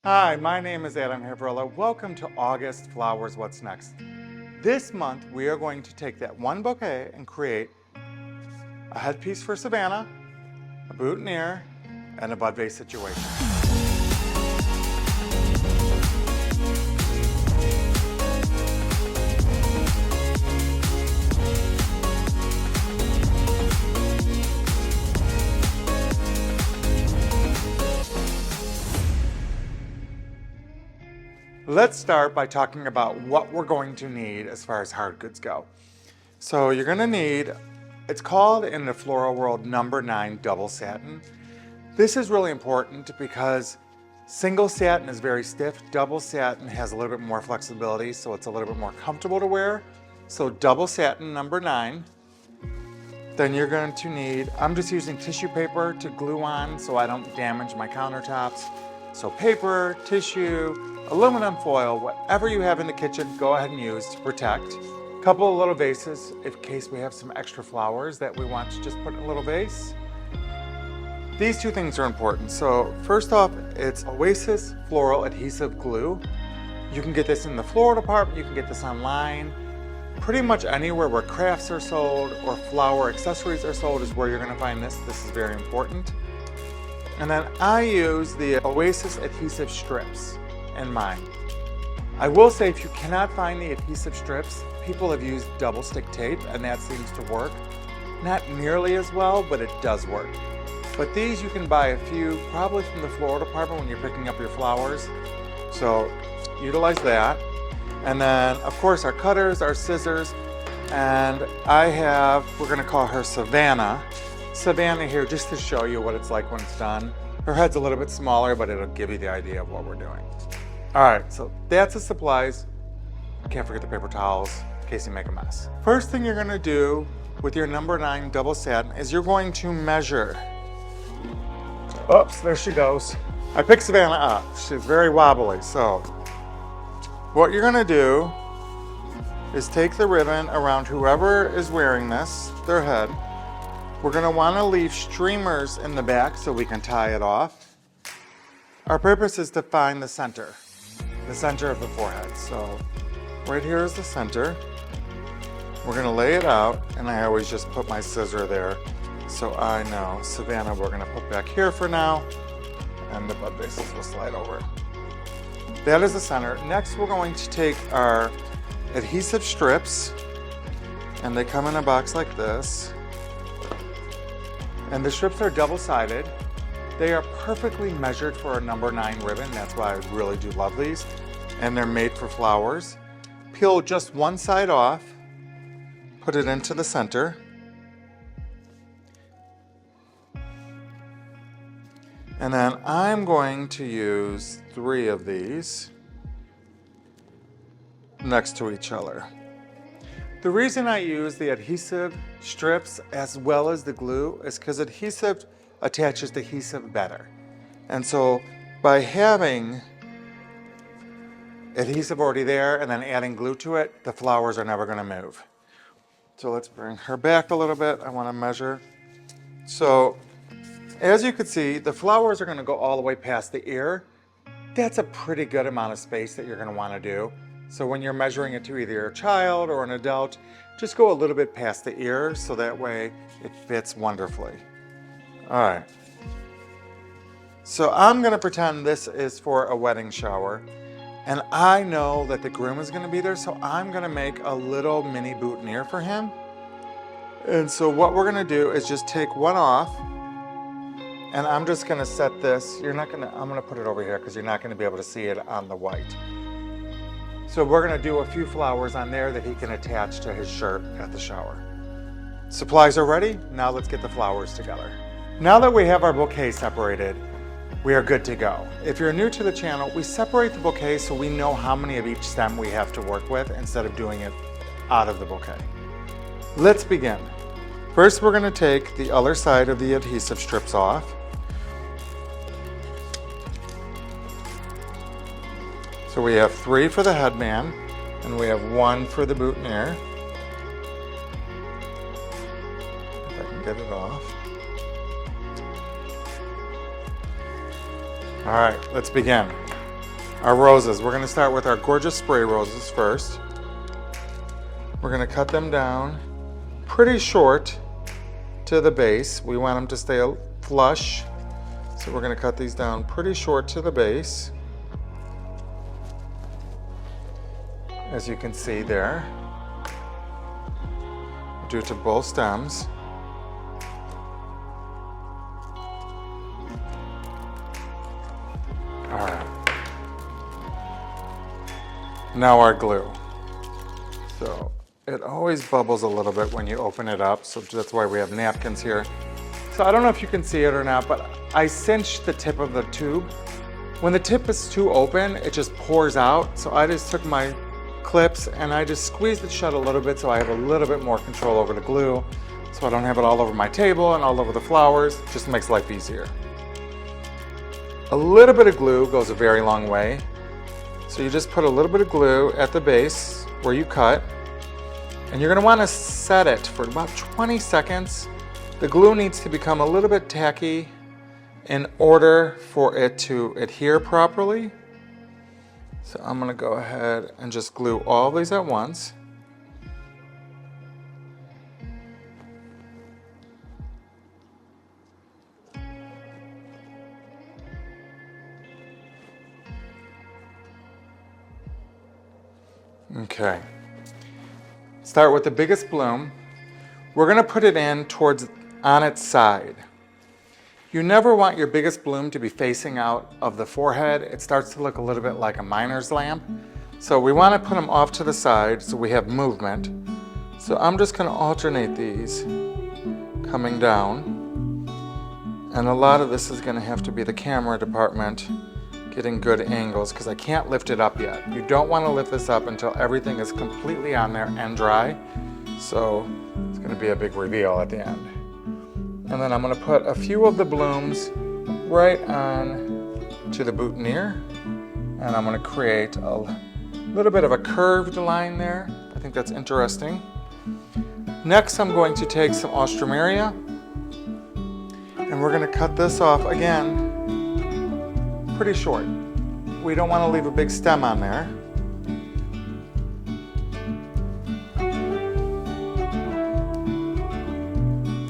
Hi, my name is Adam Haverilla. Welcome to August Flowers What's Next. This month we are going to take that one bouquet and create a headpiece for Savannah, a boutonniere, and a bud vase situation. Let's start by talking about what we're going to need as far as hard goods go. So you're going to need, it's called in the floral world number 9 double satin. This is really important because single satin is very stiff, double satin has a little bit more flexibility, so it's a little bit more comfortable to wear. So double satin number 9. Then you're going to need, I'm just using tissue paper to glue on so I don't damage my countertops. So paper, tissue, aluminum foil, whatever you have in the kitchen, go ahead and use to protect. A couple of little vases in case we have some extra flowers that we want to just put in a little vase. These two things are important. So first off, it's Oasis Floral Adhesive Glue. You can get this in the floral department, you can get this online. Pretty much anywhere where crafts are sold or flower accessories are sold is where you're going to find this. This is very important. And then I use the Oasis adhesive strips in mine. I will say if you cannot find the adhesive strips, people have used double stick tape and that seems to work. Not nearly as well, but it does work. But these you can buy a few, probably from the floral department when you're picking up your flowers. So utilize that. And then of course our cutters, our scissors, and I have, we're gonna call her Savannah. Savannah here just to show you what it's like when it's done. Her head's a little bit smaller, but it'll give you the idea of what we're doing. All right, so that's the supplies. Can't forget the paper towels in case you make a mess. First thing you're gonna do with your number 9 double satin is you're going to measure. Oops, there she goes. I picked Savannah up. She's very wobbly, so what you're gonna do is take the ribbon around whoever is wearing this, their head. We're gonna wanna leave streamers in the back so we can tie it off. Our purpose is to find the center of the forehead. So right here is the center. We're gonna lay it out, and I always just put my scissor there so I know. Savannah, we're gonna put back here for now, and the bud vases will slide over. That is the center. Next, we're going to take our adhesive strips, and they come in a box like this. And the strips are double-sided. They are perfectly measured for a number 9 ribbon. That's why I really do love these. And they're made for flowers. Peel just one side off, put it into the center. And then I'm going to use 3 of these next to each other. The reason I use the adhesive strips as well as the glue is because adhesive attaches to adhesive better. And so by having adhesive already there and then adding glue to it, the flowers are never gonna move. So let's bring her back a little bit. I wanna measure. So as you can see, the flowers are gonna go all the way past the ear. That's a pretty good amount of space that you're gonna wanna do. So when you're measuring it to either a child or an adult, just go a little bit past the ear so that way it fits wonderfully. All right. So I'm gonna pretend this is for a wedding shower, and I know that the groom is gonna be there, so I'm gonna make a little mini boutonniere for him. And so what we're gonna do is just take one off, and I'm just gonna set this, I'm gonna put it over here because you're not gonna be able to see it on the white. So we're gonna do a few flowers on there that he can attach to his shirt at the shower. Supplies are ready, now let's get the flowers together. Now that we have our bouquet separated, we are good to go. If you're new to the channel, we separate the bouquet so we know how many of each stem we have to work with instead of doing it out of the bouquet. Let's begin. First, we're gonna take the other side of the adhesive strips off. So we have 3 for the headband, and we have 1 for the boutonniere. If I can get it off. All right, let's begin. Our roses, we're going to start with our gorgeous spray roses first. We're going to cut them down pretty short to the base. We want them to stay flush, so we're going to cut these down pretty short to the base, as you can see there. Do to both stems. All right. Now our glue. So it always bubbles a little bit when you open it up, so that's why we have napkins here. So I don't know if you can see it or not, but I cinched the tip of the tube. When the tip is too open, it just pours out. So I just took my clips and I just squeezed it shut a little bit so I have a little bit more control over the glue, so I don't have it all over my table and all over the flowers. It just makes life easier. A little bit of glue goes a very long way. So you just put a little bit of glue at the base where you cut, and you're going to want to set it for about 20 seconds. The glue needs to become a little bit tacky in order for it to adhere properly. So I'm going to go ahead and just glue all these at once. Okay. Start with the biggest bloom. We're going to put it in on its side. You never want your biggest bloom to be facing out of the forehead. It starts to look a little bit like a miner's lamp. So we want to put them off to the side so we have movement. So I'm just going to alternate these coming down. And a lot of this is going to have to be the camera department getting good angles, because I can't lift it up yet. You don't want to lift this up until everything is completely on there and dry. So it's going to be a big reveal at the end. And then I'm going to put a few of the blooms right on to the boutonniere. And I'm going to create a little bit of a curved line there. I think that's interesting. Next, I'm going to take some Ostromeria, and we're going to cut this off again pretty short. We don't want to leave a big stem on there.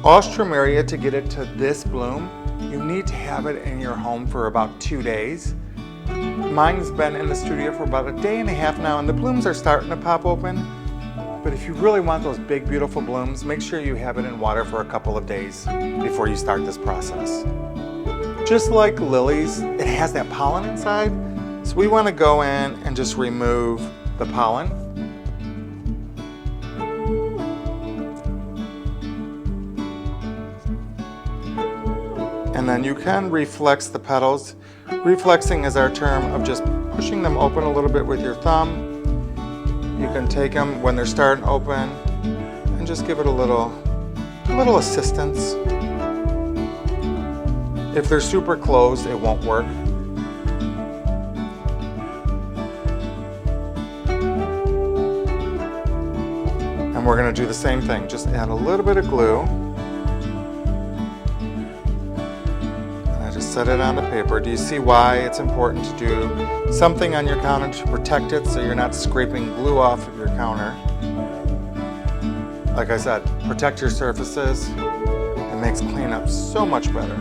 Ostromeria, to get it to this bloom, you need to have it in your home for about 2 days. Mine's been in the studio for about a day and a half now, and the blooms are starting to pop open. But if you really want those big, beautiful blooms, make sure you have it in water for a couple of days before you start this process. Just like lilies, it has that pollen inside, so we want to go in and just remove the pollen. And then you can reflex the petals. Reflexing is our term of just pushing them open a little bit with your thumb. You can take them when they're starting open and just give it a little assistance. If they're super closed, it won't work. And we're going to do the same thing. Just add a little bit of glue. And I just set it on the paper. Do you see why it's important to do something on your counter to protect it so you're not scraping glue off of your counter? Like I said, protect your surfaces. It makes cleanup so much better.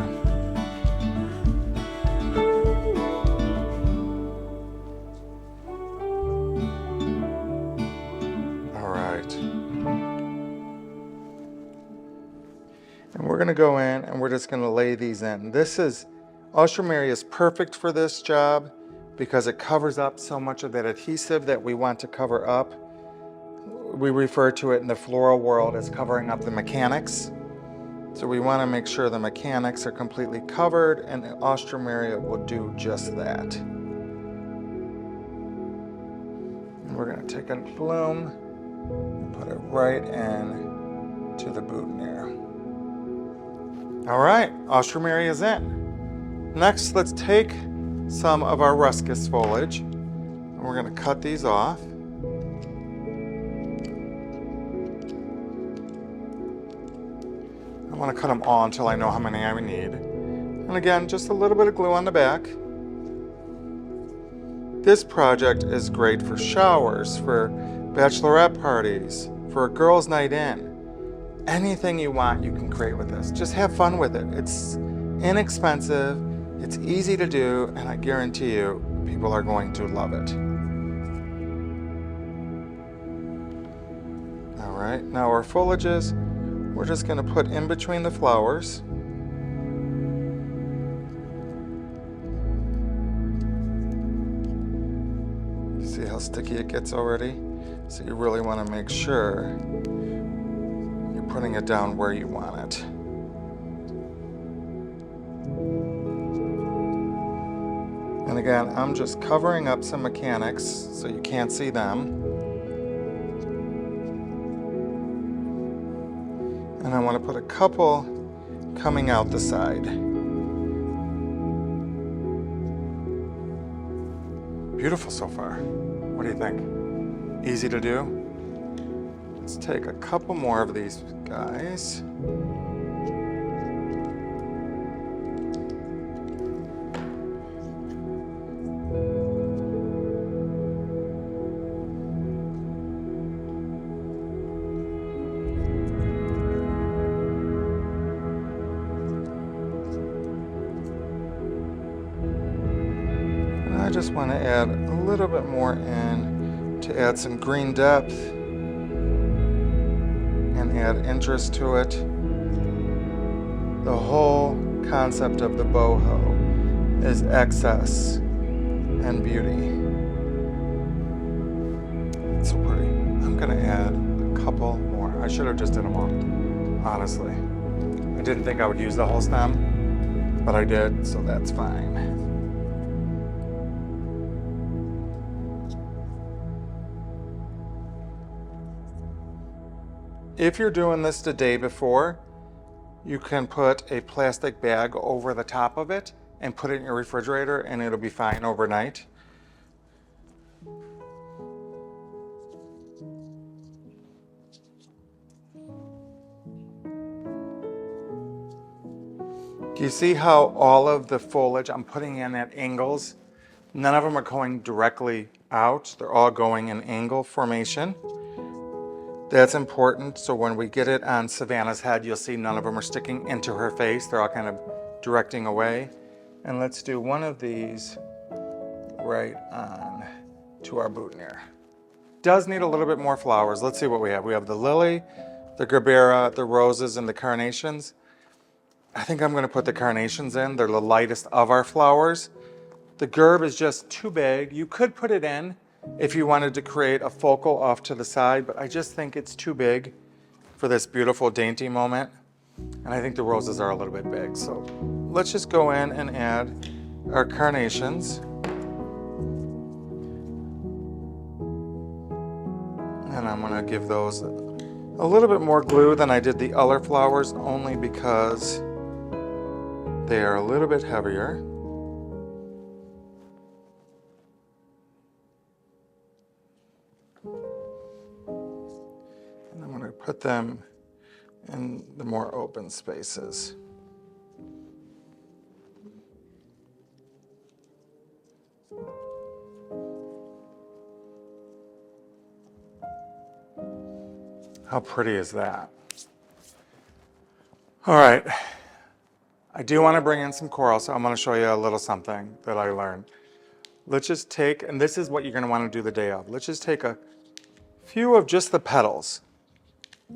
And we're going to go in and we're just going to lay these in. Ostromeria is perfect for this job because it covers up so much of that adhesive that we want to cover up. We refer to it in the floral world as covering up the mechanics. So we want to make sure the mechanics are completely covered, and Ostromeria will do just that. And we're going to take a bloom and put it right in to the boutonniere. All right, Ostromeria is in. Next, let's take some of our ruscus foliage, and we're going to cut these off. I want to cut them all until I know how many I need. And again, just a little bit of glue on the back. This project is great for showers, for bachelorette parties, for a girls' night in. Anything you want, you can create with this. Just have fun with it. It's inexpensive, it's easy to do, and I guarantee you, people are going to love it. All right, now our foliages, we're just gonna put in between the flowers. See how sticky it gets already? So you really want to make sure you're putting it down where you want it. And again, I'm just covering up some mechanics so you can't see them. And I want to put a couple coming out the side. Beautiful so far. What do you think? Easy to do? Let's take a couple more of these guys. I just want to add a little bit more in to add some green depth and add interest to it. The whole concept of the boho is excess and beauty. It's so pretty. I'm going to add a couple more. I should have just did them all, honestly. I didn't think I would use the whole stem, but I did, so that's fine. If you're doing this the day before, you can put a plastic bag over the top of it and put it in your refrigerator and it'll be fine overnight. Do you see how all of the foliage I'm putting in at angles? None of them are going directly out. They're all going in angle formation. That's important, so when we get it on Savannah's head, you'll see none of them are sticking into her face. They're all kind of directing away. And let's do one of these right on to our boutonniere. Does need a little bit more flowers. Let's see what we have. We have the lily, the gerbera, the roses, and the carnations. I think I'm going to put the carnations in. They're the lightest of our flowers. The gerb is just too big. You could put it in if you wanted to create a focal off to the side, but I just think it's too big for this beautiful dainty moment. And I think the roses are a little bit big. So let's just go in and add our carnations. And I'm gonna give those a little bit more glue than I did the other flowers, only because they are a little bit heavier. Put them in the more open spaces. How pretty is that? All right, I do want to bring in some coral, so I'm going to show you a little something that I learned. Let's just take, and this is what you're going to want to do the day of. Let's just take a few of just the petals.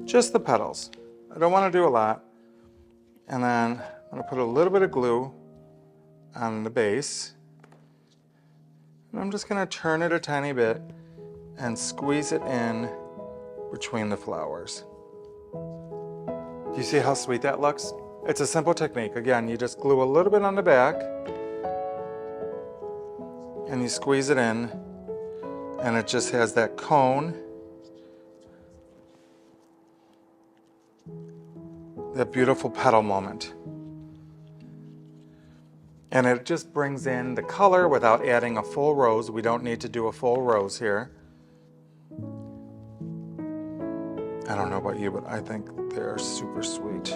Just the petals. I don't want to do a lot. And then I'm going to put a little bit of glue on the base. And I'm just going to turn it a tiny bit and squeeze it in between the flowers. Do you see how sweet that looks? It's a simple technique. Again, you just glue a little bit on the back and you squeeze it in, and it just has that cone. That beautiful petal moment. And it just brings in the color without adding a full rose. We don't need to do a full rose here. I don't know about you, but I think they're super sweet.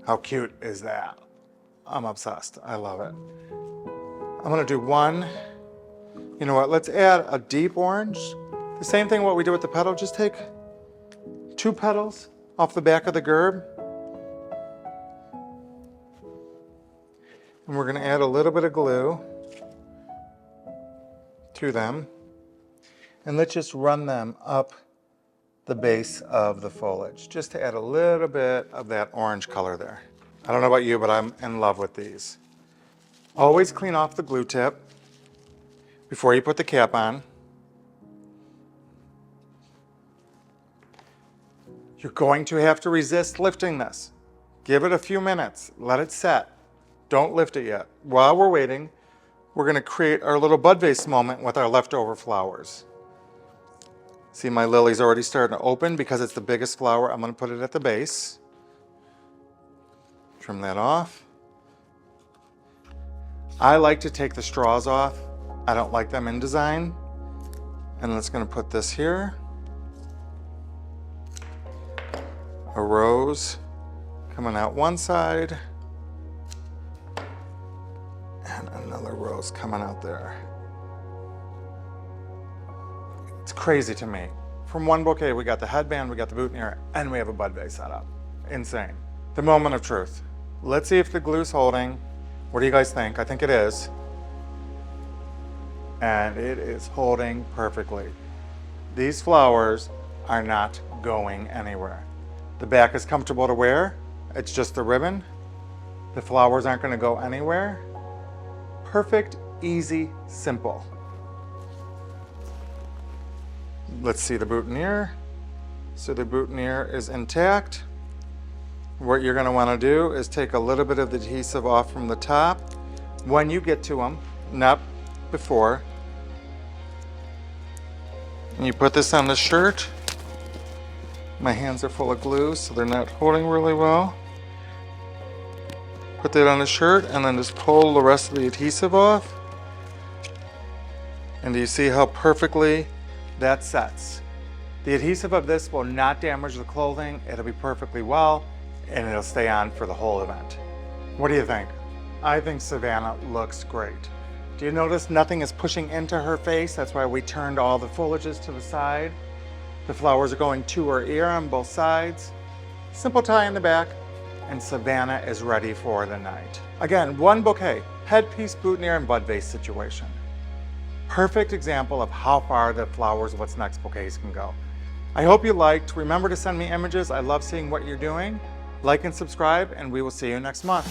How cute is that? I'm obsessed. I love it. I'm gonna do one. You know what, let's add a deep orange. The same thing what we did with the petal, just take 2 petals off the back of the gerb. And we're gonna add a little bit of glue to them. And let's just run them up the base of the foliage, just to add a little bit of that orange color there. I don't know about you, but I'm in love with these. Always clean off the glue tip before you put the cap on. You're going to have to resist lifting this. Give it a few minutes, let it set. Don't lift it yet. While we're waiting, we're gonna create our little bud vase moment with our leftover flowers. See, my lily's already starting to open because it's the biggest flower. I'm gonna put it at the base. Trim that off. I like to take the straws off. I don't like them in design. And let's gonna put this here. A rose coming out one side. And another rose coming out there. It's crazy to me. From one bouquet, we got the headband, we got the boutonniere, and we have a bud vase set up. Insane. The moment of truth. Let's see if the glue's holding. What do you guys think? I think it is. And it is holding perfectly. These flowers are not going anywhere. The back is comfortable to wear. It's just the ribbon. The flowers aren't going to go anywhere. Perfect, easy, simple. Let's see the boutonniere. So the boutonniere is intact. What you're going to want to do is take a little bit of the adhesive off from the top when you get to them, not before. And you put this on the shirt. My hands are full of glue, so they're not holding really well. Put that on the shirt and then just pull the rest of the adhesive off. And do you see how perfectly that sets? The adhesive of this will not damage the clothing. It'll be perfectly well, and it'll stay on for the whole event. What do you think? I think Savannah looks great. Do you notice nothing is pushing into her face? That's why we turned all the foliages to the side. The flowers are going to her ear on both sides. Simple tie in the back, and Savannah is ready for the night. Again, one bouquet, headpiece, boutonniere, and bud vase situation. Perfect example of how far the Flowers What's Next bouquets can go. I hope you liked. Remember to send me images. I love seeing what you're doing. Like and subscribe, and we will see you next month.